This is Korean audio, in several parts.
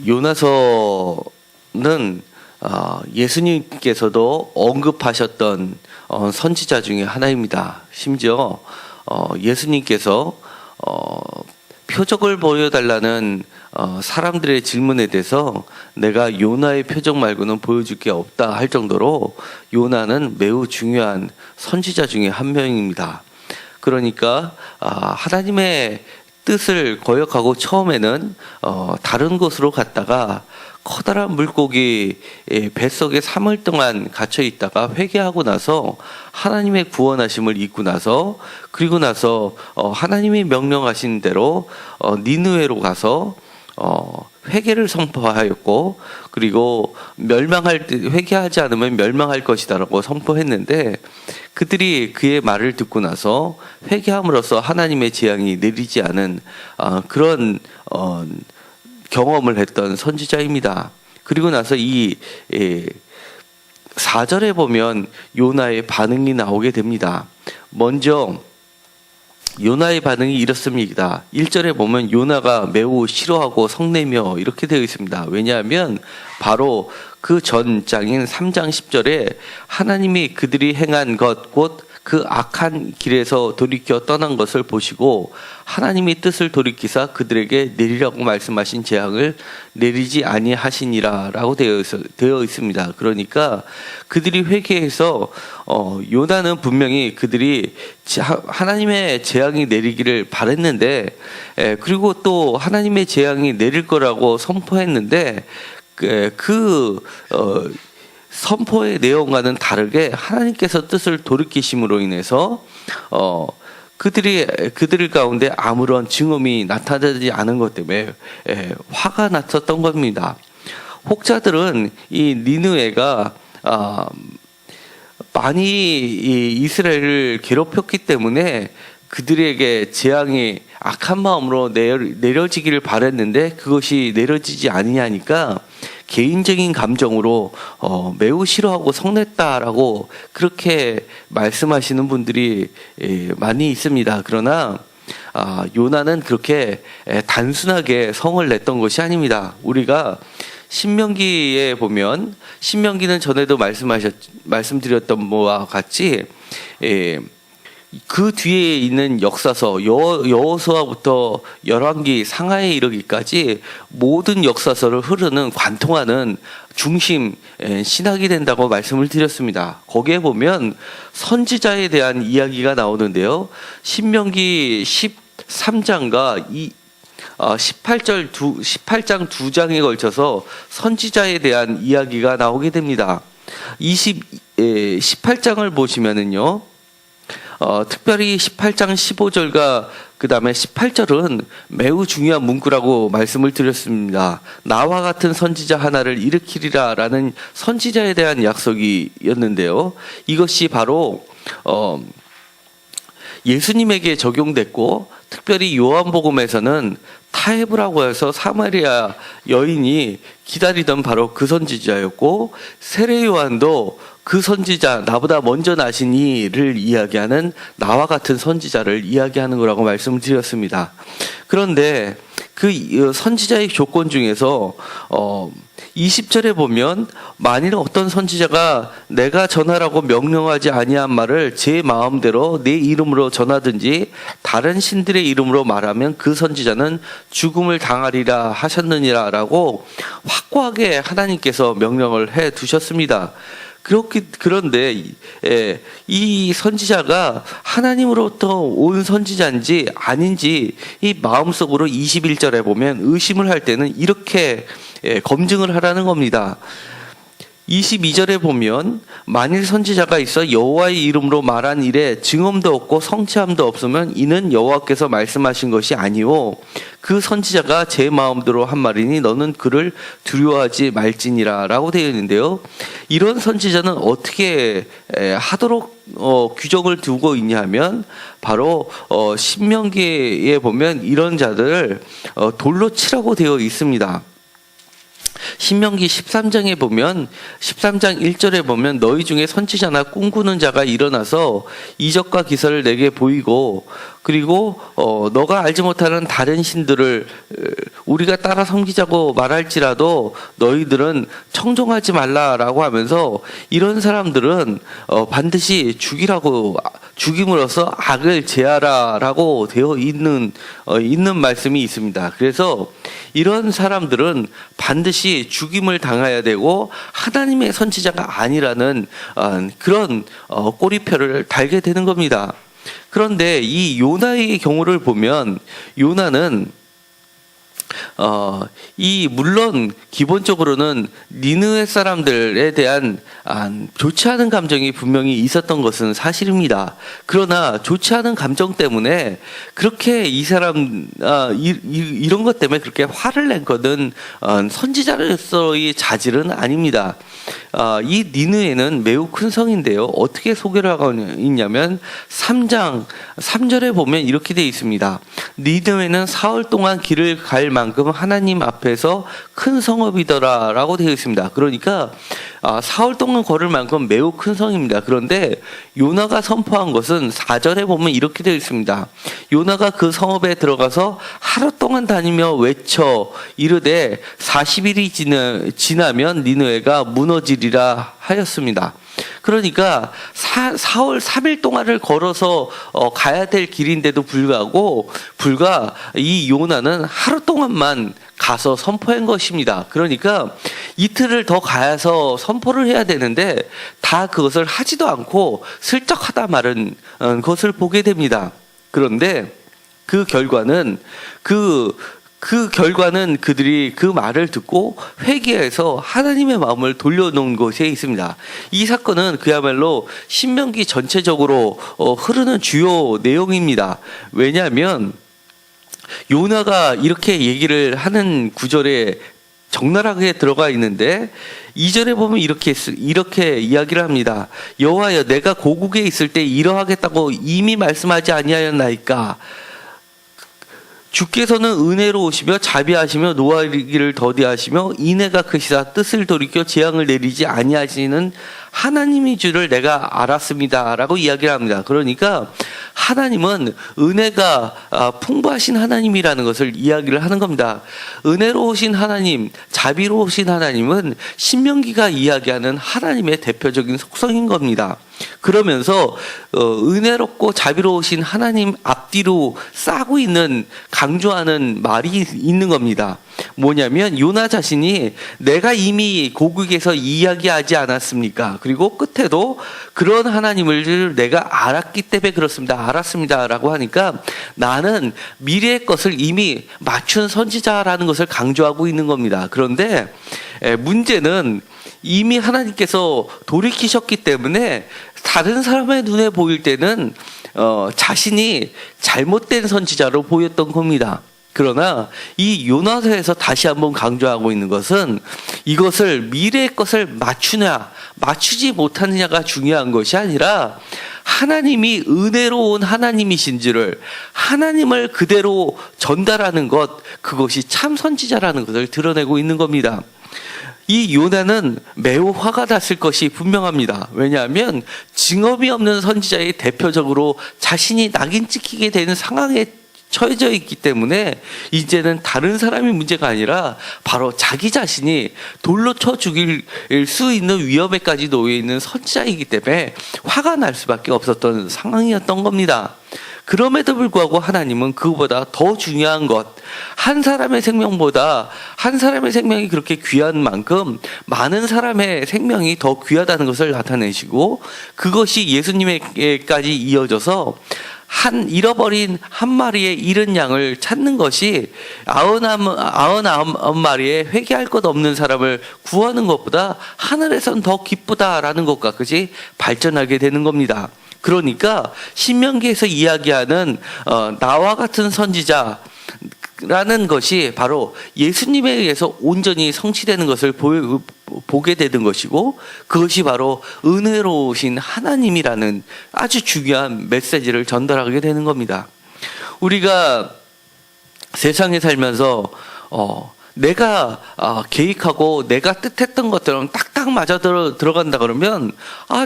요나서는 예수님께서도 언급하셨던 선지자 중에 하나입니다. 심지어 예수님께서 표적을 보여달라는 사람들의 질문에 대해서 내가 요나의 표적 말고는 보여줄 게 없다 할 정도로 요나는 매우 중요한 선지자 중에 한 명입니다. 그러니까 하나님의 뜻을 거역하고 처음에는 다른 곳으로 갔다가 커다란 물고기 뱃속에 3일 동안 갇혀 있다가 회개하고 나서 하나님의 구원하심을 잊고 나서 그리고 나서 하나님이 명령하신 대로 니느웨로 가서 회개를 선포하였고 그리고 회개하지 않으면 멸망할 것이다라고 선포했는데 그들이 그의 말을 듣고 나서 회개함으로써 하나님의 재앙이 내리지 않은 그런 경험을 했던 선지자입니다. 그리고 나서 이 4절에 보면 요나의 반응이 나오게 됩니다. 먼저 요나의 반응이 이렇습니다. 1절에 보면 요나가 매우 싫어하고 성내며 이렇게 되어 있습니다. 왜냐하면 바로 그 전장인 3장 10절에 하나님이 그들이 행한 것 곧 그 악한 길에서 돌이켜 떠난 것을 보시고 하나님이 뜻을 돌이키사 그들에게 내리라고 말씀하신 재앙을 내리지 아니하시니라 라고 되어 있습니다. 그러니까 그들이 회개해서 요나는 분명히 그들이 하나님의 재앙이 내리기를 바랬는데 그리고 또 하나님의 재앙이 내릴 거라고 선포했는데 선포의 내용과는 다르게 하나님께서 뜻을 돌이키심으로 인해서 그들 가운데 아무런 증언이 나타나지 않은 것 때문에 화가 났었던 겁니다. 혹자들은 이 니느웨가 많이 이스라엘을 괴롭혔기 때문에 그들에게 재앙이 악한 마음으로 내려지기를 바랬는데 그것이 내려지지 아니하니까 개인적인 감정으로 매우 싫어하고 성냈다라고 그렇게 말씀하시는 분들이 많이 있습니다. 그러나 요나는 그렇게 단순하게 성을 냈던 것이 아닙니다. 우리가 신명기에 보면 신명기는 전에도 말씀드렸던 바와 같이 그 뒤에 있는 역사서 여호수아부터 열왕기 상하에 이르기까지 모든 역사서를 흐르는 관통하는 중심 신학이 된다고 말씀을 드렸습니다. 거기에 보면 선지자에 대한 이야기가 나오는데요. 신명기 13장과 18장 2장에 걸쳐서 선지자에 대한 이야기가 나오게 됩니다. 18장을 보시면은요. 특별히 18장 15절과 그 다음에 18절은 매우 중요한 문구라고 말씀을 드렸습니다. 나와 같은 선지자 하나를 일으키리라 라는 선지자에 대한 약속이었는데요. 이것이 바로 예수님에게 적용됐고 특별히 요한복음에서는 타헤브라고 해서 사마리아 여인이 기다리던 바로 그 선지자였고 세례 요한도 그 선지자 나보다 먼저 나신 이를 이야기하는 나와 같은 선지자를 이야기하는 거라고 말씀을 드렸습니다. 그런데 그 선지자의 조건 중에서 20절에 보면 만일 어떤 선지자가 내가 전하라고 명령하지 아니한 말을 제 마음대로 내 이름으로 전하든지 다른 신들의 이름으로 말하면 그 선지자는 죽음을 당하리라 하셨느니라 라고 확고하게 하나님께서 명령을 해 두셨습니다. 그런데 이 선지자가 하나님으로부터 온 선지자인지 아닌지 이 마음속으로 21절에 보면 의심을 할 때는 이렇게 검증을 하라는 겁니다. 22절에 보면 만일 선지자가 있어 여호와의 이름으로 말한 일에 증언도 없고 성취함도 없으면 이는 여호와께서 말씀하신 것이 아니오 그 선지자가 제 마음대로 한 말이니 너는 그를 두려워하지 말지니라 라고 되어 있는데요. 이런 선지자는 어떻게 하도록 규정을 두고 있냐 하면 바로 신명기에 보면 이런 자들을 돌로 치라고 되어 있습니다. 신명기 13장에 보면 13장 1절에 보면 너희 중에 선지자나 꿈꾸는 자가 일어나서 이적과 기사를 내게 보이고 그리고 너가 알지 못하는 다른 신들을 우리가 따라 섬기자고 말할지라도 너희들은 청종하지 말라라고 하면서 이런 사람들은 반드시 죽임으로써 악을 제하라라고 되어 있는 말씀이 있습니다. 그래서 이런 사람들은 반드시 죽임을 당해야 되고 하나님의 선지자가 아니라는 그런 꼬리표를 달게 되는 겁니다. 그런데 이 요나의 경우를 보면 요나는 물론 기본적으로는 니느웨 사람들에 대한 좋지 않은 감정이 분명히 있었던 것은 사실입니다. 그러나 좋지 않은 감정 때문에 그렇게 이런 것 때문에 그렇게 화를 낸 것은 선지자로서의 자질은 아닙니다. 이 니느웨는 매우 큰 성인데요. 어떻게 소개를 하고 있냐면 3장 3절에 보면 이렇게 되어 있습니다. 니느웨는 사흘 동안 길을 갈 만큼 하나님 앞에서 큰 성읍이더라 라고 되어 있습니다. 그러니까 사흘 동안 걸을 만큼 매우 큰 성입니다. 그런데 요나가 선포한 것은 4절에 보면 이렇게 되어 있습니다. 요나가 그 성읍에 들어가서 하루 동안 다니며 외쳐 이르되 40일이 지나면 니느웨가 무너지리라 하였습니다. 그러니까 사흘 3일 동안을 걸어서 가야 될 길인데도 불구하고 이 요나는 하루 동안만 가서 선포한 것입니다. 그러니까 이틀을 더 가서 선포를 해야 되는데 다 그것을 하지도 않고 슬쩍 하다 말은 것을 보게 됩니다. 그런데 그 결과는 그들이 그 말을 듣고 회개해서 하나님의 마음을 돌려놓은 곳에 있습니다. 이 사건은 그야말로 신명기 전체적으로 흐르는 주요 내용입니다. 왜냐하면 요나가 이렇게 얘기를 하는 구절에 적나라하게 들어가 있는데 2절에 보면 이렇게 이야기를 합니다. 여호와여 내가 고국에 있을 때 이러하겠다고 이미 말씀하지 아니하였나이까. 주께서는 은혜로우시며 자비하시며 노하기를 더디하시며 인애가 크시사 뜻을 돌이켜 재앙을 내리지 아니하시는 하나님의 줄을 내가 알았습니다 라고 이야기를 합니다. 그러니까 하나님은 은혜가 풍부하신 하나님이라는 것을 이야기를 하는 겁니다. 은혜로우신 하나님, 자비로우신 하나님은 신명기가 이야기하는 하나님의 대표적인 속성인 겁니다. 그러면서 은혜롭고 자비로우신 하나님 앞뒤로 싸고 있는 강조하는 말이 있는 겁니다. 뭐냐면 요나 자신이 내가 이미 고국에서 이야기하지 않았습니까? 그리고 끝에도 그런 하나님을 내가 알았기 때문에 그렇습니다. 알았습니다. 라고 하니까 나는 미래의 것을 이미 맞춘 선지자라는 것을 강조하고 있는 겁니다. 그런데 문제는 이미 하나님께서 돌이키셨기 때문에 다른 사람의 눈에 보일 때는 자신이 잘못된 선지자로 보였던 겁니다. 그러나 이 요나서에서 다시 한번 강조하고 있는 것은 이것을 미래의 것을 맞추지 못하느냐가 중요한 것이 아니라 하나님이 은혜로운 하나님이신지를 하나님을 그대로 전달하는 것, 그것이 참 선지자라는 것을 드러내고 있는 겁니다. 이 요나는 매우 화가 났을 것이 분명합니다. 왜냐하면 증언이 없는 선지자의 대표적으로 자신이 낙인 찍히게 되는 상황에 처해져 있기 때문에 이제는 다른 사람이 문제가 아니라 바로 자기 자신이 돌로 쳐 죽일 수 있는 위험에까지 놓여 있는 선지자이기 때문에 화가 날 수밖에 없었던 상황이었던 겁니다. 그럼에도 불구하고 하나님은 그보다 더 중요한 것, 한 사람의 생명보다 한 사람의 생명이 그렇게 귀한 만큼 많은 사람의 생명이 더 귀하다는 것을 나타내시고 그것이 예수님에게까지 이어져서 잃어버린 한 마리의 잃은 양을 찾는 것이 99마리의 회개할 것 없는 사람을 구하는 것보다 하늘에선 더 기쁘다라는 것까지 발전하게 되는 겁니다. 그러니까 신명기에서 이야기하는 나와 같은 선지자 라는 것이 바로 예수님에 의해서 온전히 성취되는 것을 보게 되는 것이고 그것이 바로 은혜로우신 하나님이라는 아주 중요한 메시지를 전달하게 되는 겁니다. 우리가 세상에 살면서 내가 계획하고 내가 뜻했던 것처럼 딱딱 맞아 들어간다 그러면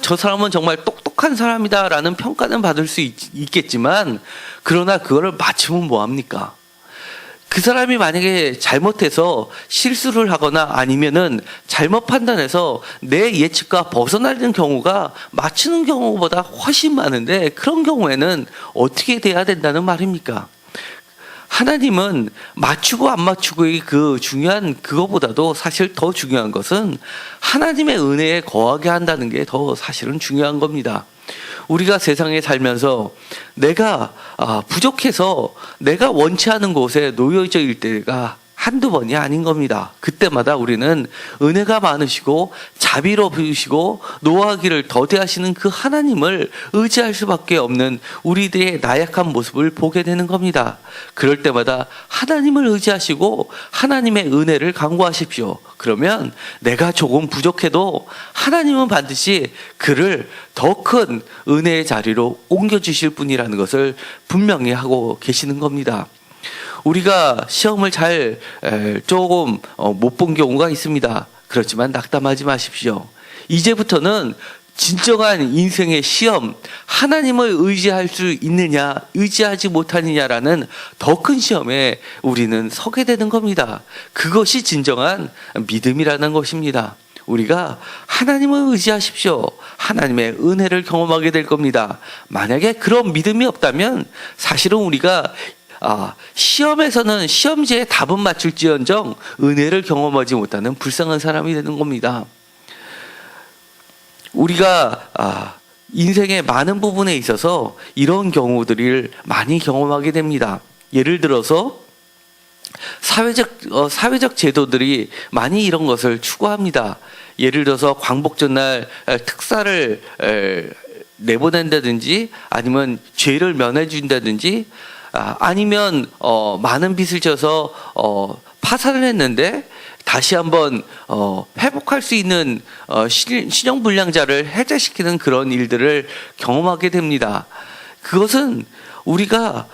저 사람은 정말 똑똑한 사람이다라는 평가는 받을 수 있겠지만, 그러나 그거를 맞추면 뭐합니까? 그 사람이 만약에 잘못해서 실수를 하거나 아니면은 잘못 판단해서 내 예측과 벗어나는 경우가 맞추는 경우보다 훨씬 많은데, 그런 경우에는 어떻게 돼야 된다는 말입니까? 하나님은 맞추고 안 맞추고의 그 중요한 그거보다도 사실 더 중요한 것은 하나님의 은혜에 거하게 한다는 게 더 사실은 중요한 겁니다. 우리가 세상에 살면서 내가 부족해서 내가 원치 않은 곳에 놓여져 있을 때가 한두 번이 아닌 겁니다. 그때마다 우리는 은혜가 많으시고 자비로우시고 노하기를 더디하시는 그 하나님을 의지할 수밖에 없는 우리들의 나약한 모습을 보게 되는 겁니다. 그럴 때마다 하나님을 의지하시고 하나님의 은혜를 간구하십시오. 그러면 내가 조금 부족해도 하나님은 반드시 그를 더 큰 은혜의 자리로 옮겨주실 분이라는 것을 분명히 하고 계시는 겁니다. 우리가 시험을 잘 조금 못 본 경우가 있습니다. 그렇지만 낙담하지 마십시오. 이제부터는 진정한 인생의 시험, 하나님을 의지할 수 있느냐, 의지하지 못하느냐라는 더 큰 시험에 우리는 서게 되는 겁니다. 그것이 진정한 믿음이라는 것입니다. 우리가 하나님을 의지하십시오. 하나님의 은혜를 경험하게 될 겁니다. 만약에 그런 믿음이 없다면 사실은 우리가 시험에서는 시험지에 답은 맞출지언정 은혜를 경험하지 못하는 불쌍한 사람이 되는 겁니다. 우리가 인생의 많은 부분에 있어서 이런 경우들을 많이 경험하게 됩니다. 예를 들어서 사회적 제도들이 많이 이런 것을 추구합니다. 예를 들어서 광복절날 특사를 내보낸다든지, 아니면 죄를 면해 준다든지, 아니면 많은 빚을 져서 파산을 했는데 다시 한번 회복할 수 있는 신용불량자를 해제시키는 그런 일들을 경험하게 됩니다. 그것은 우리가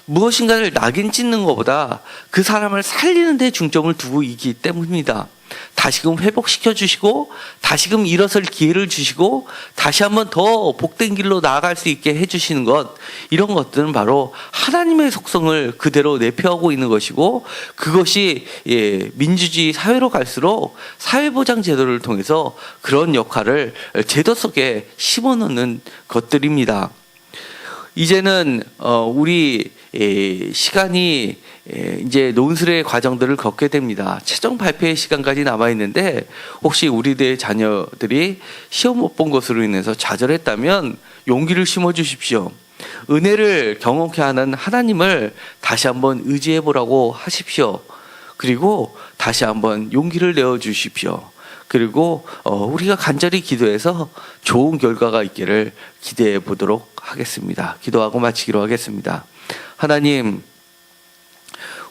무엇인가를 낙인 찍는 것보다 그 사람을 살리는 데 중점을 두고 있기 때문입니다. 다시금 회복시켜 주시고 다시금 일어설 기회를 주시고 다시 한번 더 복된 길로 나아갈 수 있게 해주시는 것, 이런 것들은 바로 하나님의 속성을 그대로 내포하고 있는 것이고, 그것이 민주주의 사회로 갈수록 사회보장 제도를 통해서 그런 역할을 제도 속에 심어놓는 것들입니다. 이제는 우리 시간이 이제 논술의 과정들을 겪게 됩니다. 최종 발표의 시간까지 남아 있는데, 혹시 우리들의 자녀들이 시험 못 본 것으로 인해서 좌절했다면 용기를 심어 주십시오. 은혜를 경험케 하는 하나님을 다시 한번 의지해 보라고 하십시오. 그리고 다시 한번 용기를 내어 주십시오. 그리고 우리가 간절히 기도해서 좋은 결과가 있기를 기대해 보도록 하겠습니다. 기도하고 마치기로 하겠습니다. 하나님,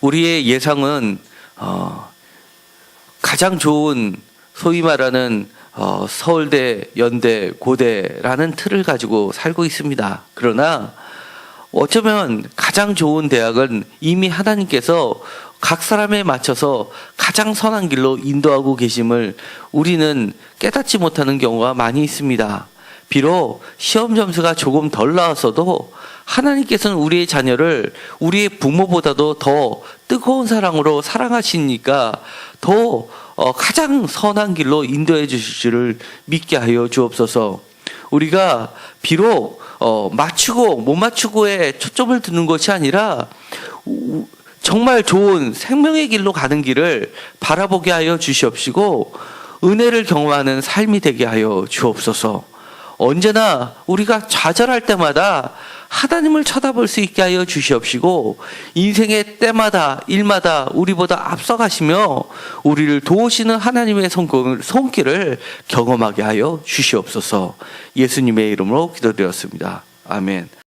우리의 예상은 가장 좋은, 소위 말하는 서울대, 연대, 고대라는 틀을 가지고 살고 있습니다. 그러나 어쩌면 가장 좋은 대학은 이미 하나님께서 각 사람에 맞춰서 가장 선한 길로 인도하고 계심을 우리는 깨닫지 못하는 경우가 많이 있습니다. 비록 시험 점수가 조금 덜 나왔어도 하나님께서는 우리의 자녀를 우리의 부모보다도 더 뜨거운 사랑으로 사랑하시니까 더 가장 선한 길로 인도해 주실 줄을 믿게 하여 주옵소서. 우리가 비록 맞추고 못 맞추고에 초점을 두는 것이 아니라 정말 좋은 생명의 길로 가는 길을 바라보게 하여 주시옵시고, 은혜를 경험하는 삶이 되게 하여 주옵소서. 언제나 우리가 좌절할 때마다 하나님을 쳐다볼 수 있게 하여 주시옵시고, 인생의 때마다 일마다 우리보다 앞서가시며 우리를 도우시는 하나님의 손길을 경험하게 하여 주시옵소서. 예수님의 이름으로 기도드렸습니다. 아멘.